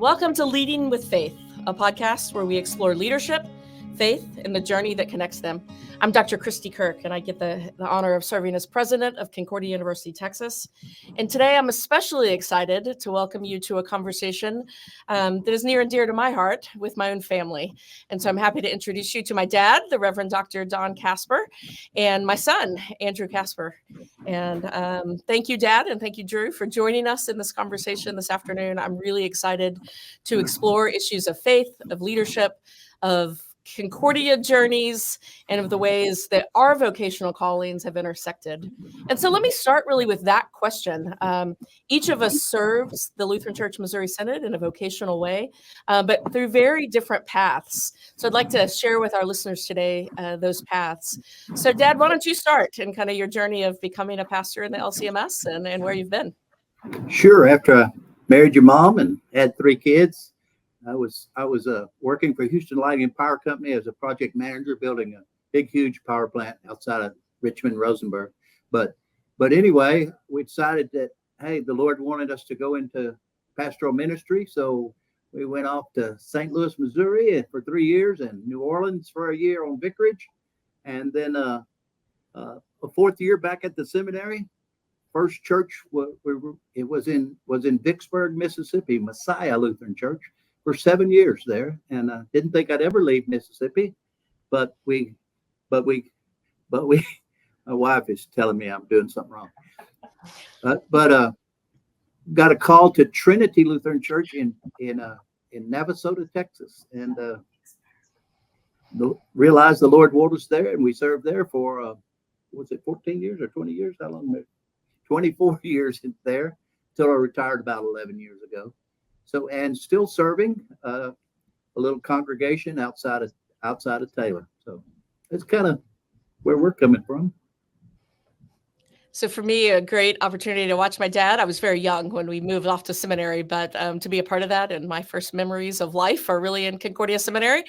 Welcome to Leading with Faith, a podcast where we explore leadership, faith, and the journey that connects them. I'm Dr. Kristi Kirk, and I get the honor of serving as president of Concordia University, Texas. And today I'm especially excited to welcome you to a conversation that is near and dear to my heart with my own family. And so I'm happy to introduce you to my dad, the Reverend Dr. Don Kasper, and my son, Andrew Kasper. And thank you, Dad, and thank you, Drew, for joining us in this conversation this afternoon. I'm really excited to explore issues of faith, of leadership, of Concordia journeys, and of the ways that our vocational callings have intersected. And so let me start really with that question. Each of us serves the Lutheran Church Missouri Synod in a vocational way, but through very different paths. So I'd like to share with our listeners today those paths. So Dad, why don't you start in kind of your journey of becoming a pastor in the LCMS and where you've been? Sure. After I married your mom and had 3 kids, I was working for Houston Lighting and Power Company as a project manager, building a big, huge power plant outside of Richmond, Rosenberg. But anyway, we decided that, hey, the Lord wanted us to go into pastoral ministry. So we went off to St. Louis, Missouri for 3 years, and New Orleans for a year on vicarage. And then a 4th year back at the seminary. First church was in Vicksburg, Mississippi, Messiah Lutheran Church, for 7 years there, and I didn't think I'd ever leave Mississippi, but my wife is telling me I'm doing something wrong. But got a call to Trinity Lutheran Church in Navasota, Texas, and realized the Lord wanted us there, and we served there for 14 years or 20 years? How long? 24 years there, until I retired about 11 years ago. So, and still serving a little congregation outside of Taylor. So that's kind of where we're coming from. So for me, a great opportunity to watch my dad. I was very young when we moved off to seminary, but to be a part of that, and my first memories of life are really in Concordia Seminary,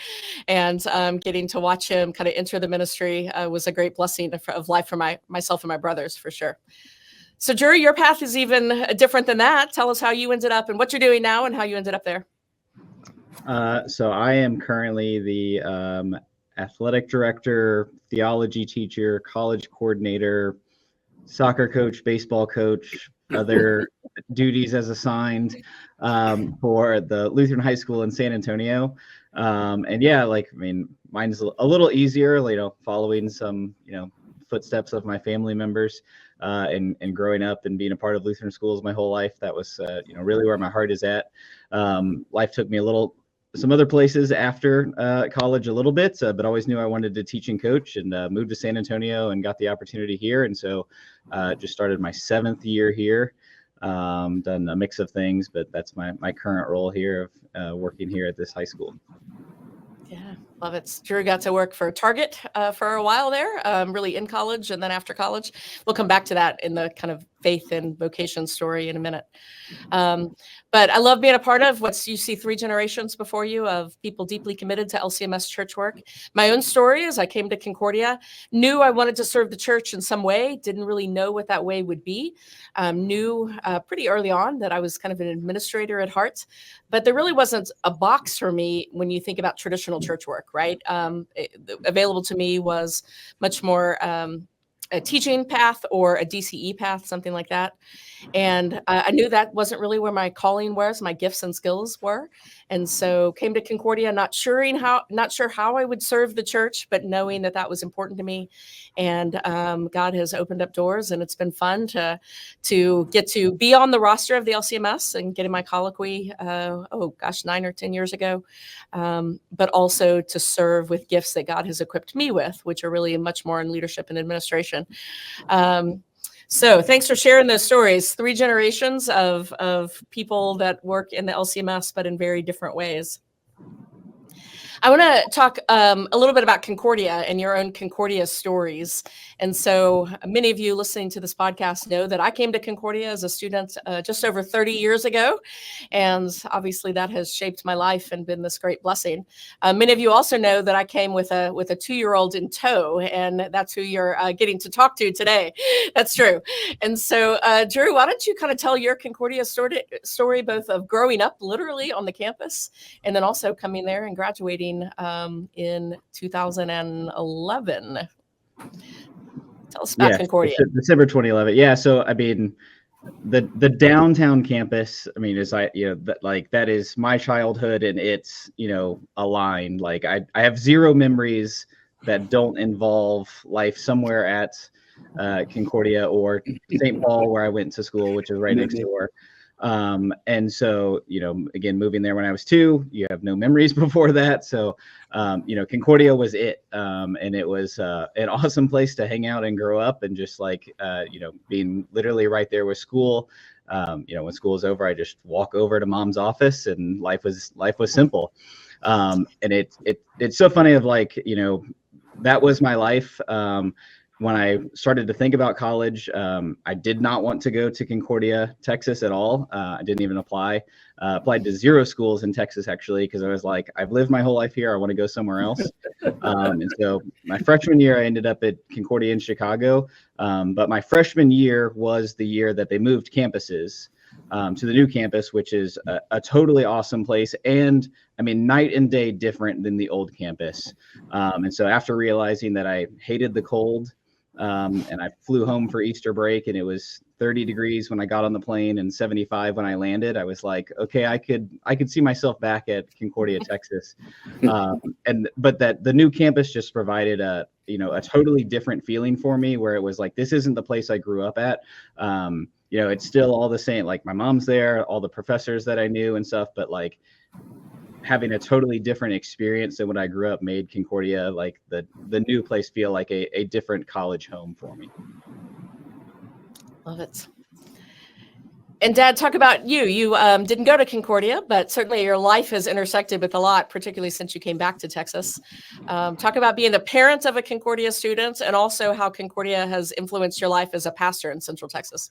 and getting to watch him kind of enter the ministry was a great blessing of life for myself and my brothers, for sure. So, Drew, your path is even different than that. Tell us how you ended up and what you're doing now and how you ended up there. So I am currently the athletic director, theology teacher, college coordinator, soccer coach, baseball coach, other duties as assigned for the Lutheran High School in San Antonio. And yeah, mine's a little easier, following some, footsteps of my family members. And growing up and being a part of Lutheran schools my whole life, that was really where my heart is at. Life took me some other places after college a little bit, but always knew I wanted to teach and coach, and moved to San Antonio and got the opportunity here. And so just started my 7th year here. Done a mix of things, but that's my current role here of working here at this high school. Yeah, love it. Drew got to work for Target for a while there, really in college and then after college. We'll come back to that in the kind of faith and vocation story in a minute. But I love being a part of you see 3 generations before you of people deeply committed to LCMS church work. My own story is I came to Concordia, knew I wanted to serve the church in some way, didn't really know what that way would be. Knew pretty early on that I was kind of an administrator at heart, but there really wasn't a box for me when you think about traditional church work, right? Available to me was much more a teaching path or a DCE path, something like that. And I knew that wasn't really where my calling was, my gifts and skills were. And so came to Concordia, not sure how I would serve the church, but knowing that was important to me. And God has opened up doors, and it's been fun to get to be on the roster of the LCMS and get in my colloquy, 9 or 10 years ago, but also to serve with gifts that God has equipped me with, which are really much more in leadership and administration. So thanks for sharing those stories. 3 generations of people that work in the LCMS, but in very different ways. I want to talk a little bit about Concordia and your own Concordia stories. And so many of you listening to this podcast know that I came to Concordia as a student just over 30 years ago. And obviously that has shaped my life and been this great blessing. Many of you also know that I came with a 2-year-old in tow, and that's who you're getting to talk to today. That's true. And so, Drew, why don't you kind of tell your Concordia story, both of growing up literally on the campus and then also coming there and graduating in 2011. Tell us about Concordia. December 2011. Yeah, so I mean, the downtown campus, I mean, is that is my childhood, and it's aligned. Like I have zero memories that don't involve life somewhere at Concordia or St. Paul, where I went to school, which is right next door. And so, again, moving there when I was 2, you have no memories before that. So, Concordia was it. And it was an awesome place to hang out and grow up, and just being literally right there with school. When school was over, I just walk over to mom's office, and life was simple. And it's so funny that was my life. When I started to think about college, I did not want to go to Concordia, Texas at all. I didn't even apply. Applied to 0 schools in Texas, actually, because I was like, I've lived my whole life here. I want to go somewhere else. And so my freshman year, I ended up at Concordia in Chicago. But my freshman year was the year that they moved campuses to the new campus, which is a totally awesome place. And I mean, night and day different than the old campus. And so after realizing that I hated the cold, and I flew home for Easter break, and it was 30 degrees when I got on the plane and 75 when I landed, I was like, okay, I could see myself back at Concordia, Texas. But that the new campus just provided a totally different feeling for me, where it was like, this isn't the place I grew up at. It's still all the same. Like, my mom's there, all the professors that I knew and stuff, but like having a totally different experience than when I grew up made Concordia, like the new place, feel like a different college home for me. Love it. And Dad, talk about you. You didn't go to Concordia, but certainly your life has intersected with a lot, particularly since you came back to Texas. Talk about being the parent of a Concordia student, and also how Concordia has influenced your life as a pastor in Central Texas.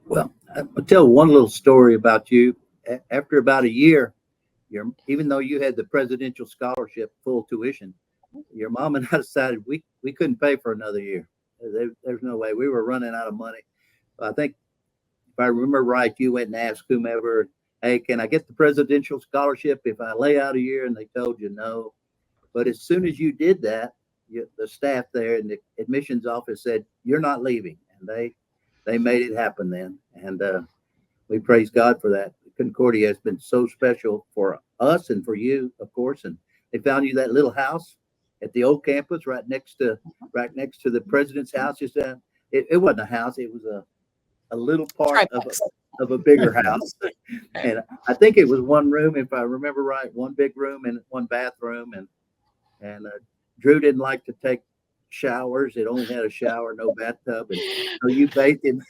Well, I'll tell one little story about you. After about a year, even though you had the presidential scholarship, full tuition, your mom and I decided we couldn't pay for another year. There's no way. We were running out of money. I think, if I remember right, you went and asked whomever, hey, can I get the presidential scholarship if I lay out a year? And they told you no. But as soon as you did that, the staff there in the admissions office said, you're not leaving. And they made it happen then. And we praise God for that. Concordia has been so special for us and for you, of course. And they found you that little house at the old campus right next to the president's house. It wasn't a house. It was a little part of a bigger house. And I think it was one room, if I remember right, one big room and one bathroom. And Drew didn't like to take showers. It only had a shower, no bathtub. And so you bathed in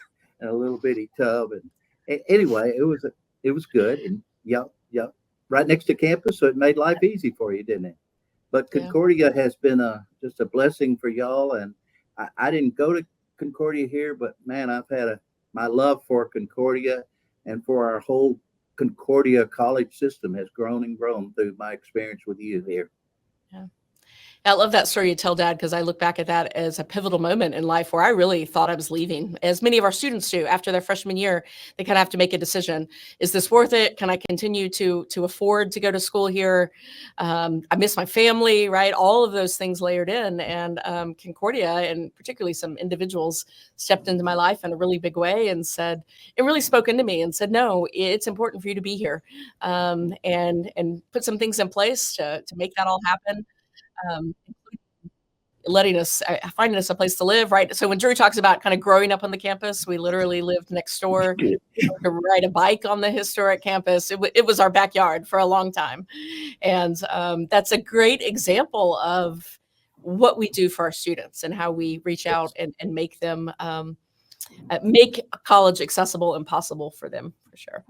a little bitty tub. And anyway, it was good. And yeah, right next to campus. So it made life easy for you, didn't it? But Concordia has been just a blessing for y'all. And I didn't go to Concordia here, but man, I've had my love for Concordia and for our whole Concordia college system has grown and grown through my experience with you here. Yeah. I love that story you tell, Dad, because I look back at that as a pivotal moment in life where I really thought I was leaving, as many of our students do. After their freshman year, they kind of have to make a decision. Is this worth it? Can I continue to afford to go to school here? I miss my family, right? All of those things layered in. And Concordia, and particularly some individuals, stepped into my life in a really big way and really spoke into me and said, no, it's important for you to be here, and put some things in place to make that all happen. Finding us a place to live, right? So when Drew talks about kind of growing up on the campus, we literally lived next door. To ride a bike on the historic campus, it was our backyard for a long time. And that's a great example of what we do for our students and how we reach out and make them make college accessible and possible for them, for sure.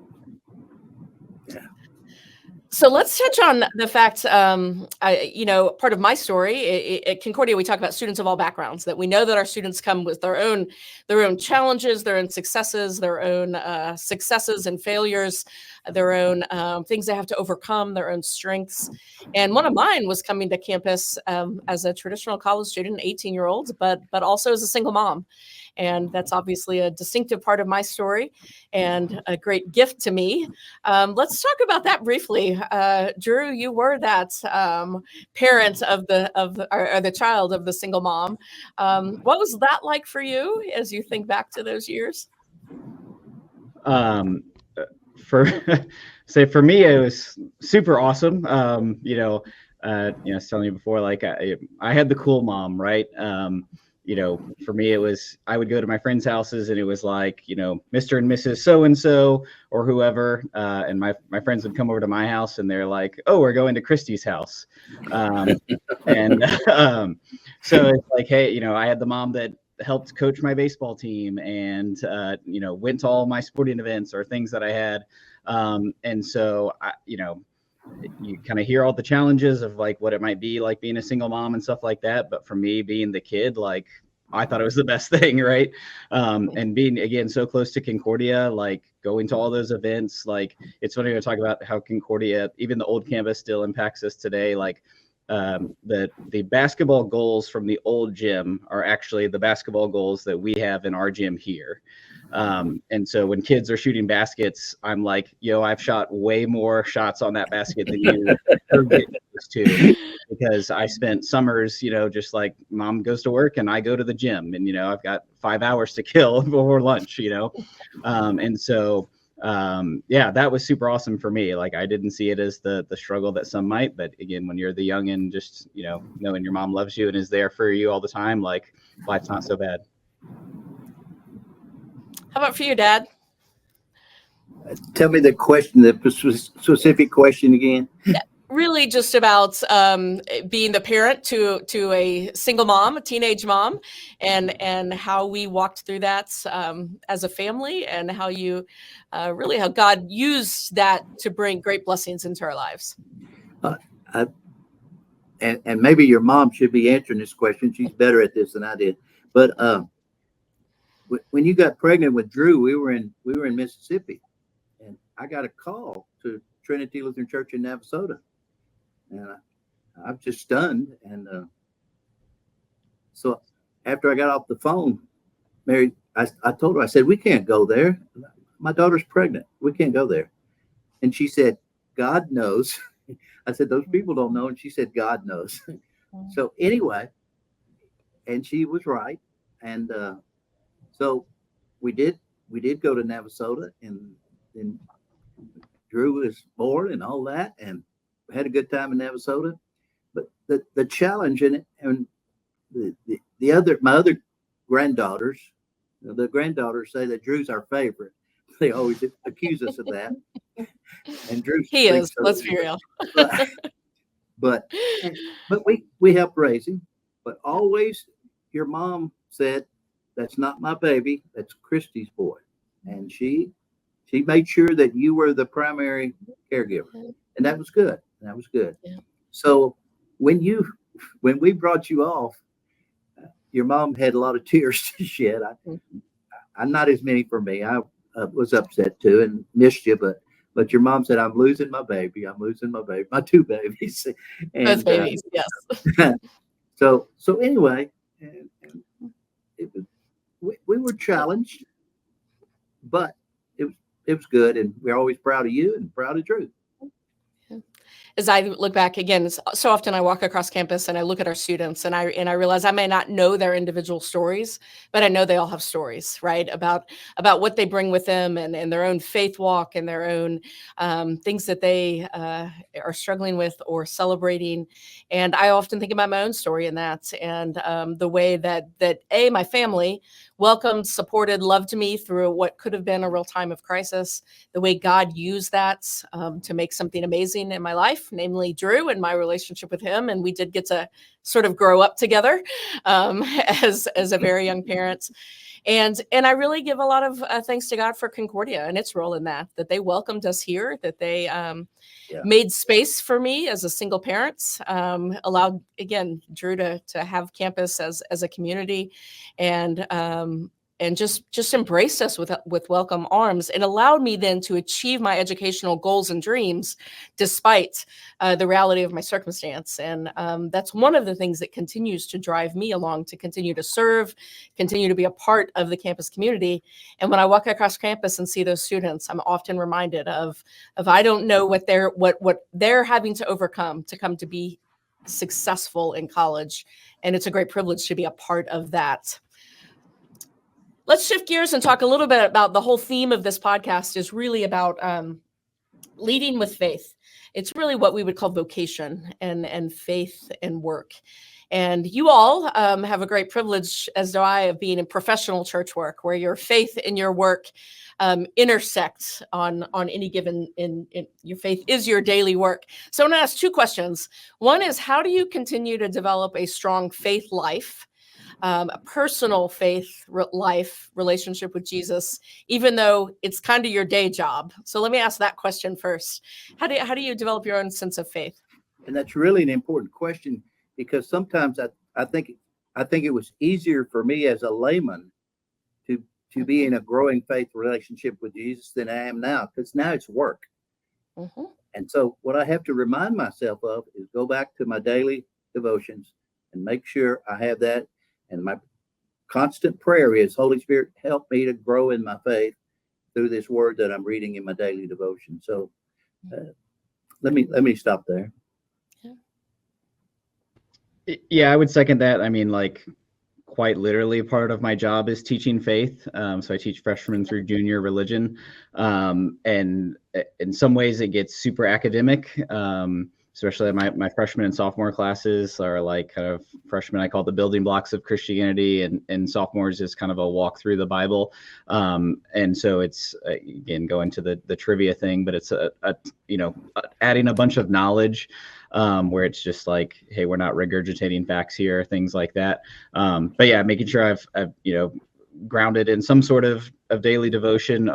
Yeah. So let's touch on the fact, part of my story at Concordia, we talk about students of all backgrounds, that we know that our students come with their own challenges, their own successes, their own successes and failures, their own things they have to overcome, their own strengths. And one of mine was coming to campus as a traditional college student, 18-year-old, but also as a single mom. And that's obviously a distinctive part of my story and a great gift to me. Let's talk about that briefly. Drew, you were that parent of the child of the single mom. What was that like for you as you think back to those years? For for me, it was super awesome. I was telling you before, like I had the cool mom, right? For me, it was, I would go to my friends' houses and it was like, Mr. and Mrs. So-and-so or whoever. And my friends would come over to my house and they're like, oh, we're going to Kristi's house. So it's like, hey, I had the mom that helped coach my baseball team and, went to all my sporting events or things that I had. And so, you kind of hear all the challenges of like what it might be like being a single mom and stuff like that. But for me, being the kid, like I thought it was the best thing, right? And being, again, so close to Concordia, like going to all those events, like it's funny to talk about how Concordia, even the old campus, still impacts us today. Like the basketball goals from the old gym are actually the basketball goals that we have in our gym here. And so when kids are shooting baskets, I'm like, I've shot way more shots on that basket than you ever get used to, because I spent summers, just like mom goes to work and I go to the gym and, I've got 5 hours to kill before lunch, and so, that was super awesome for me. Like I didn't see it as the struggle that some might, but again, when you're the young and just, knowing your mom loves you and is there for you all the time, like life's not so bad. How about for you, Dad? Tell me the question, the specific question again. Really just about being the parent to a single mom, a teenage mom, and how we walked through that as a family, and how you how God used that to bring great blessings into our lives. And maybe your mom should be answering this question. She's better at this than I did. But when you got pregnant with Drew, we were in Mississippi, and I got a call to Trinity Lutheran Church in Navasota, and I'm just stunned. And so after I got off the phone, Mary, I told her, I said, we can't go there. My daughter's pregnant. We can't go there. And she said, God knows. I said, those people don't know. And she said, God knows. So anyway, and she was right. And so we did go to Navasota, and Drew was born and all that, and had a good time in Navasota. But the challenge in it, and my other granddaughters, the granddaughters say that Drew's our favorite. They always accuse us of that. And he is. Let's be real. But we helped raise him. But always, your mom said, that's not my baby, that's Kristi's boy. And she made sure that you were the primary caregiver. And that was good. Yeah. So when we brought you off, your mom had a lot of tears to shed. I'm not as many for me. I was upset too and missed you, but your mom said, I'm losing my baby, my two babies. And, both babies, yes. So anyway, it was, we were challenged, but it was good, and we're always proud of you and proud of Drew. As I look back again, so often I walk across campus and I look at our students and I realize I may not know their individual stories, but I know they all have stories, right? About what they bring with them and their own faith walk and their own things that they are struggling with or celebrating. And I often think about my own story in that, and the way that my family welcomed, supported, loved me through what could have been a real time of crisis, the way God used that to make something amazing in my life, namely Drew and my relationship with him. And we did get to sort of grow up together as a very young parent. And I really give a lot of thanks to God for Concordia and its role in that they welcomed us here, that they made space for me as a single parent, allowed, again, Drew to have campus as a community, and just embraced us with welcome arms, and allowed me then to achieve my educational goals and dreams despite the reality of my circumstance. And that's one of the things that continues to drive me along to continue to serve, continue to be a part of the campus community. And when I walk across campus and see those students, I'm often reminded of I don't know what they're having to overcome to come to be successful in college. And it's a great privilege to be a part of that. Let's shift gears and talk a little bit about the whole theme of this podcast is really about leading with faith. It's really what we would call vocation and faith and work. And you all have a great privilege, as do I, of being in professional church work, where your faith and your work intersect on any given, in your faith is your daily work. So I'm going to ask two questions. One is, how do you continue to develop a strong faith life, a personal faith life relationship with Jesus, even though it's kind of your day job? So let me ask that question first. How do you develop your own sense of faith? And that's really an important question, because sometimes I think it was easier for me as a layman to be in a growing faith relationship with Jesus than I am now, because now it's work. Mm-hmm. And so what I have to remind myself of is go back to my daily devotions and make sure I have that. And my constant prayer is, Holy Spirit, help me to grow in my faith through this word that I'm reading in my daily devotion. So let me stop there. Yeah, I would second that. I mean, like, quite literally, part of my job is teaching faith. So I teach freshmen through junior religion. And in some ways it gets super academic, especially my freshman and sophomore classes are like kind of freshmen, I call the building blocks of Christianity, and sophomores is kind of a walk through the Bible. And so it's, again, going to the trivia thing, but it's adding a bunch of knowledge, where it's just like, hey, we're not regurgitating facts here, things like that. But yeah, making sure I've grounded in some sort of daily devotion,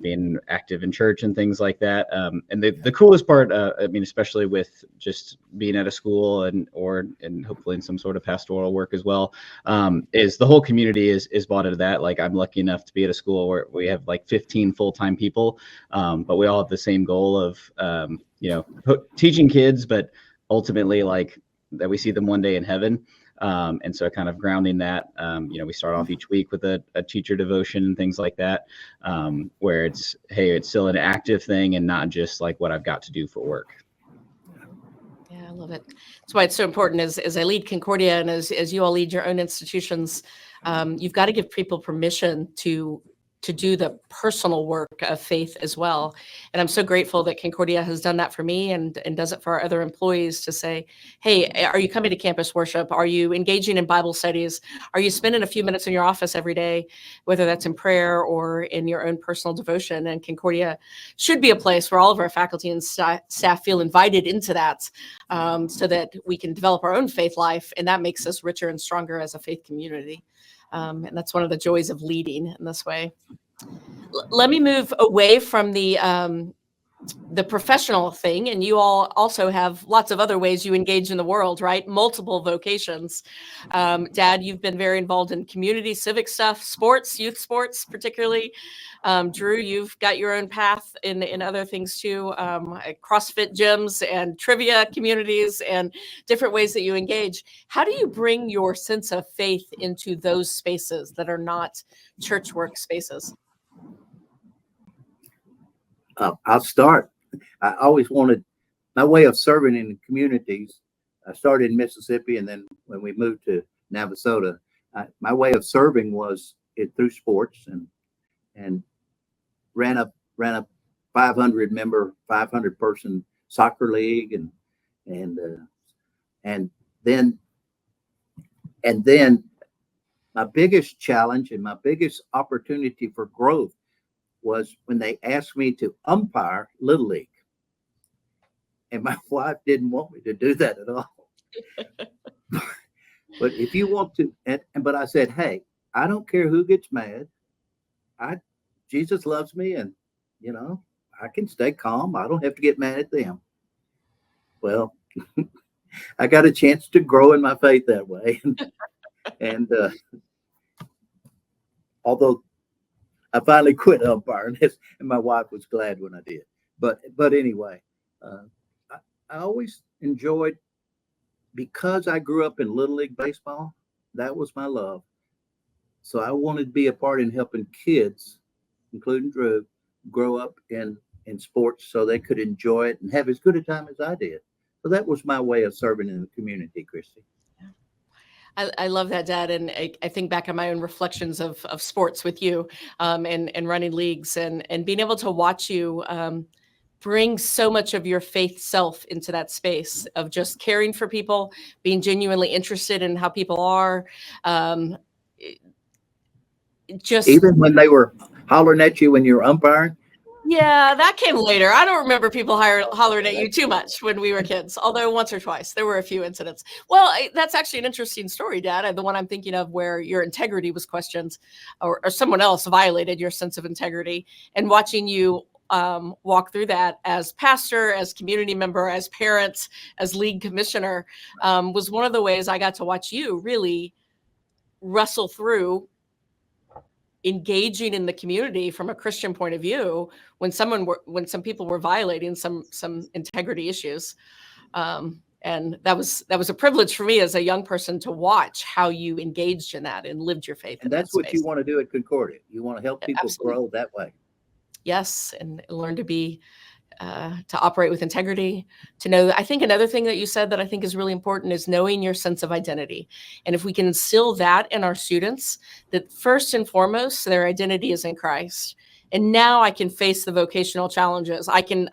being active in church and things like that. And the coolest part, I mean, especially with just being at a school and hopefully in some sort of pastoral work as well, is the whole community is bought into that. Like, I'm lucky enough to be at a school where we have like 15 full-time people, but we all have the same goal of, teaching kids, but ultimately like that we see them one day in heaven. And so kind of grounding that, we start off each week with a teacher devotion and things like that, where it's, hey, it's still an active thing and not just like what I've got to do for work. Yeah, I love it. That's why it's so important as I lead Concordia and as you all lead your own institutions, you've got to give people permission to do the personal work of faith as well. And I'm so grateful that Concordia has done that for me and does it for our other employees, to say, hey, are you coming to campus worship? Are you engaging in Bible studies? Are you spending a few minutes in your office every day, whether that's in prayer or in your own personal devotion? And Concordia should be a place where all of our faculty and staff feel invited into that, so that we can develop our own faith life. And that makes us richer and stronger as a faith community. And that's one of the joys of leading in this way. Let me move away from the professional thing. And you all also have lots of other ways you engage in the world, right? Multiple vocations. Dad, you've been very involved in community civic stuff, sports, youth sports, particularly. Drew, you've got your own path in other things too, CrossFit gyms and trivia communities and different ways that you engage. How do you bring your sense of faith into those spaces that are not church work spaces? I'll start. I always wanted my way of serving in the communities. I started in Mississippi, and then when we moved to Navasota, my way of serving was through sports, and ran a 500 person soccer league, and then my biggest challenge and my biggest opportunity for growth was when they asked me to umpire Little League. And my wife didn't want me to do that at all. But if you want to, but I said, hey, I don't care who gets mad. Jesus loves me, and you know, I can stay calm. I don't have to get mad at them. Well, I got a chance to grow in my faith that way, and although I finally quit umpiring, and my wife was glad when I did. But anyway, I always enjoyed, because I grew up in Little League baseball. That was my love. So I wanted to be a part in helping kids, including Drew, grow up in sports so they could enjoy it and have as good a time as I did. So that was my way of serving in the community, Kristi. I love that, Dad. And I think back on my own reflections of sports with you, and running leagues, and being able to watch you bring so much of your faith self into that space of just caring for people, being genuinely interested in how people are. Just even when they were hollering at you when you were umpiring. Yeah, that came later. I don't remember people hollering at you too much when we were kids, although once or twice there were a few incidents. Well, that's actually an interesting story, Dad. The one I'm thinking of where your integrity was questioned, or someone else violated your sense of integrity, and watching you walk through that as pastor, as community member, as parent, as league commissioner, was one of the ways I got to watch you really wrestle through engaging in the community from a Christian point of view when some people were violating some integrity issues. And that was a privilege for me as a young person to watch how you engaged in that and lived your faith. And that's what you want to do at Concordia. You want to help people grow that way. Yes, and learn to be to operate with integrity, to know. I think another thing that you said that I think is really important is knowing your sense of identity. And if we can instill that in our students, that first and foremost, their identity is in Christ. And now I can face the vocational challenges. I can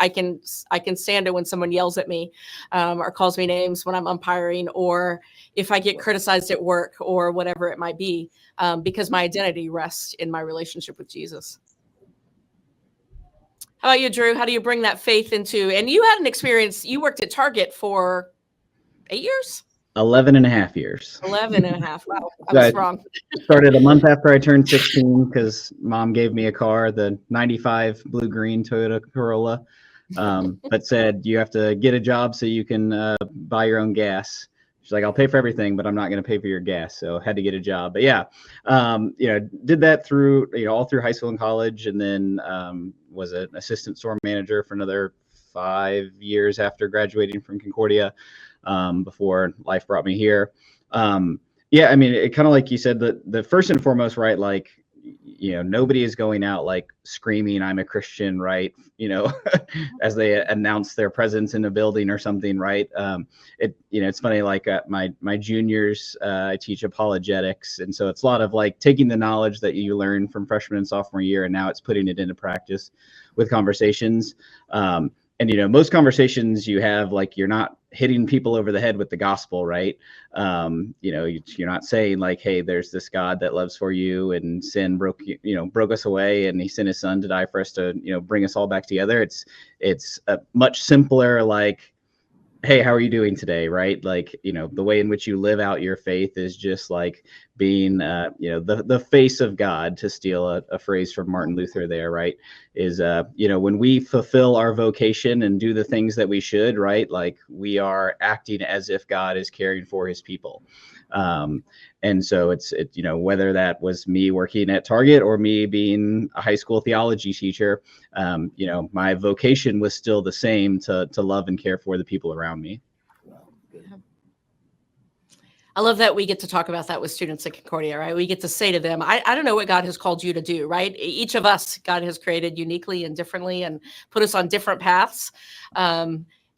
stand it when someone yells at me, or calls me names when I'm umpiring, or if I get criticized at work or whatever it might be, because my identity rests in my relationship with Jesus. How about you, Drew? How do you bring that faith into, and you had an experience, you worked at Target for 8 years? 11 and a half years. 11 and a half. Wow. I was wrong. Started a month after I turned 16 because Mom gave me a car, the 95 blue-green Toyota Corolla, but said you have to get a job so you can buy your own gas. She's like, I'll pay for everything, but I'm not going to pay for your gas. So had to get a job. But yeah, did that through, all through high school and college, and then was an assistant store manager for another 5 years after graduating from Concordia, before life brought me here. Yeah, I mean, it kind of like you said, the first and foremost, right? Like, nobody is going out like screaming, I'm a Christian, right? As they announce their presence in a building or something, right? It's funny, like my juniors, I teach apologetics. And so it's a lot of like taking the knowledge that you learn from freshman and sophomore year, and now it's putting it into practice with conversations. And, most conversations you have, like, you're not hitting people over the head with the gospel, right? You're not saying like, hey, there's this God that loves for you, and sin broke us away, and he sent his son to die for us to, bring us all back together. It's a much simpler, like, hey, how are you doing today? Right? Like, the way in which you live out your faith is just like being, the face of God, to steal a phrase from Martin Luther there, right? Is, when we fulfill our vocation and do the things that we should, right? Like, we are acting as if God is caring for his people. And so it's whether that was me working at Target or me being a high school theology teacher, my vocation was still the same, to love and care for the people around me. I love that we get to talk about that with students at Concordia, right? We get to say to them, I don't know what God has called you to do, right? Each of us, God has created uniquely and differently and put us on different paths,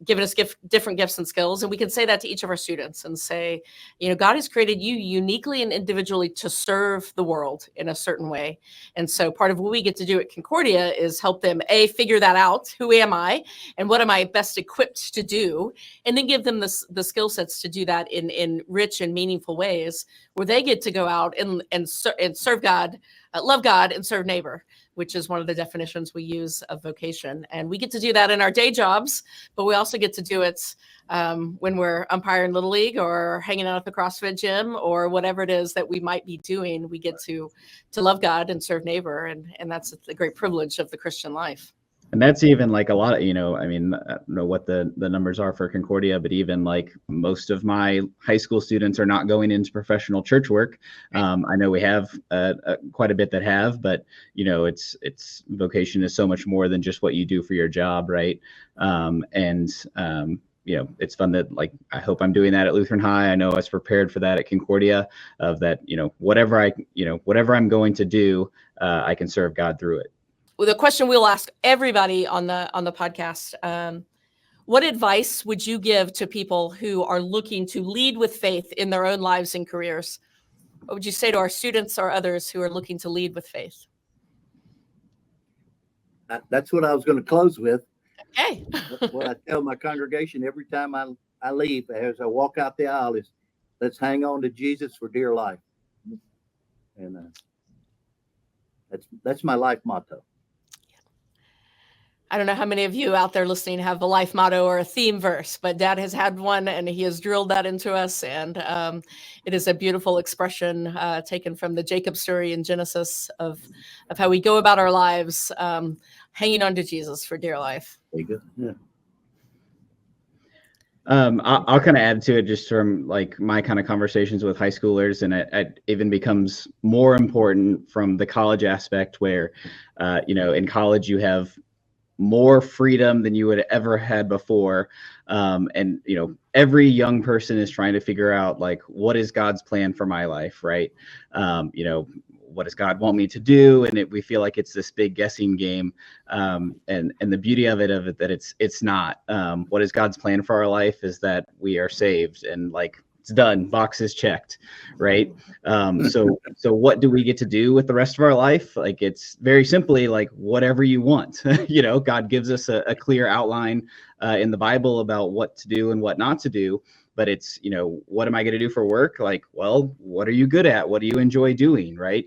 given us different gifts and skills. And we can say that to each of our students and say, God has created you uniquely and individually to serve the world in a certain way. And so part of what we get to do at Concordia is help them, figure that out. Who am I and what am I best equipped to do? And then give them the skill sets to do that in rich and meaningful ways, where they get to go out and serve God, love God, and serve neighbor. which is one of the definitions we use of vocation. And we get to do that in our day jobs, but we also get to do it when we're umpiring Little League or hanging out at the CrossFit gym or whatever it is that we might be doing. We get to love God and serve neighbor. And that's the great privilege of the Christian life. And that's even like a lot of, I mean, I don't know what the numbers are for Concordia, but even like most of my high school students are not going into professional church work. I know we have quite a bit that have, but it's vocation is so much more than just what you do for your job, right? It's fun that, like, I hope I'm doing that at Lutheran High. I know I was prepared for that at Concordia, of that, whatever I'm going to do, I can serve God through it. Well, the question we'll ask everybody on the podcast, what advice would you give to people who are looking to lead with faith in their own lives and careers? What would you say to our students or others who are looking to lead with faith? That's what I was going to close with. Okay. What I tell my congregation every time I leave, as I walk out the aisle, is let's hang on to Jesus for dear life. And that's my life motto. I don't know how many of you out there listening have a life motto or a theme verse, but Dad has had one and he has drilled that into us. And it is a beautiful expression taken from the Jacob story in Genesis of how we go about our lives, hanging on to Jesus for dear life. There you go. Yeah. I'll kind of add to it just from like my kind of conversations with high schoolers, and it even becomes more important from the college aspect where, in college you have more freedom than you would ever had before. And, every young person is trying to figure out, like, what is God's plan for my life, right? What does God want me to do? And we feel like it's this big guessing game. And the beauty of it that it's not. What is God's plan for our life is that we are saved, and, like, it's done, boxes checked, right? So what do we get to do with the rest of our life? Like, it's very simply like whatever you want. God gives us a clear outline in the Bible about what to do and what not to do. But it's, what am I going to do for work? Like, well, what are you good at? What do you enjoy doing, right?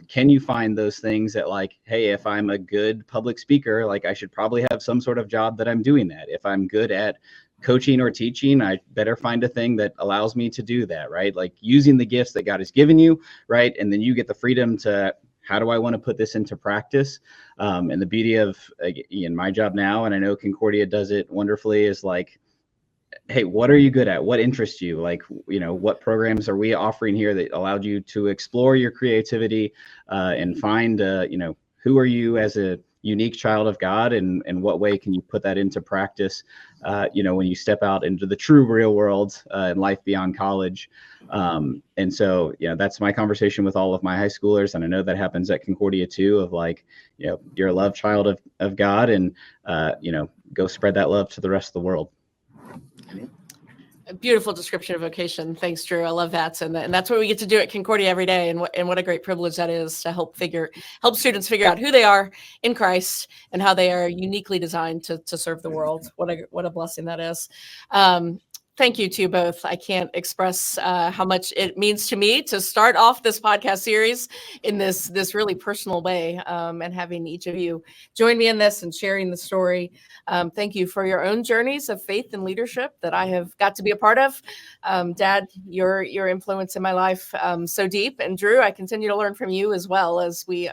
Can you find those things that, like, hey, if I'm a good public speaker, like, I should probably have some sort of job that I'm doing that. If I'm good at coaching or teaching, I better find a thing that allows me to do that, right? Like, using the gifts that God has given you, right? And then you get the freedom to, how do I want to put this into practice? And the beauty of, in my job now, and I know Concordia does it wonderfully, is like, hey, what are you good at? What interests you? Like, what programs are we offering here that allowed you to explore your creativity and find, who are you as a unique child of God, and what way can you put that into practice, when you step out into the true real world and life beyond college. And so, that's my conversation with all of my high schoolers. And I know that happens at Concordia too, of like, you're a loved child of God, and, go spread that love to the rest of the world. A beautiful description of vocation. Thanks, Drew. I love that. And that's what we get to do at Concordia every day. And what a great privilege that is to help students figure out who they are in Christ and how they are uniquely designed to serve the world. What a blessing that is. Thank you to you both. I can't express how much it means to me to start off this podcast series in this really personal way, and having each of you join me in this and sharing the story. Thank you for your own journeys of faith and leadership that I have got to be a part of. Dad, your influence in my life so deep, and Drew, I continue to learn from you as well as we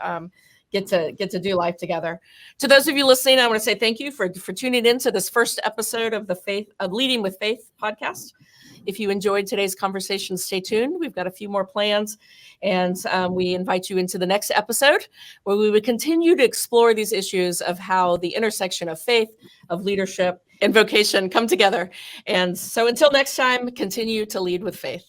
get to do life together. To those of you listening, I want to say thank you for tuning in to this first episode of the Leading with Faith podcast. If you enjoyed today's conversation, stay tuned. We've got a few more plans, and we invite you into the next episode where we would continue to explore these issues of how the intersection of faith, of leadership, and vocation come together. And so until next time, continue to lead with faith.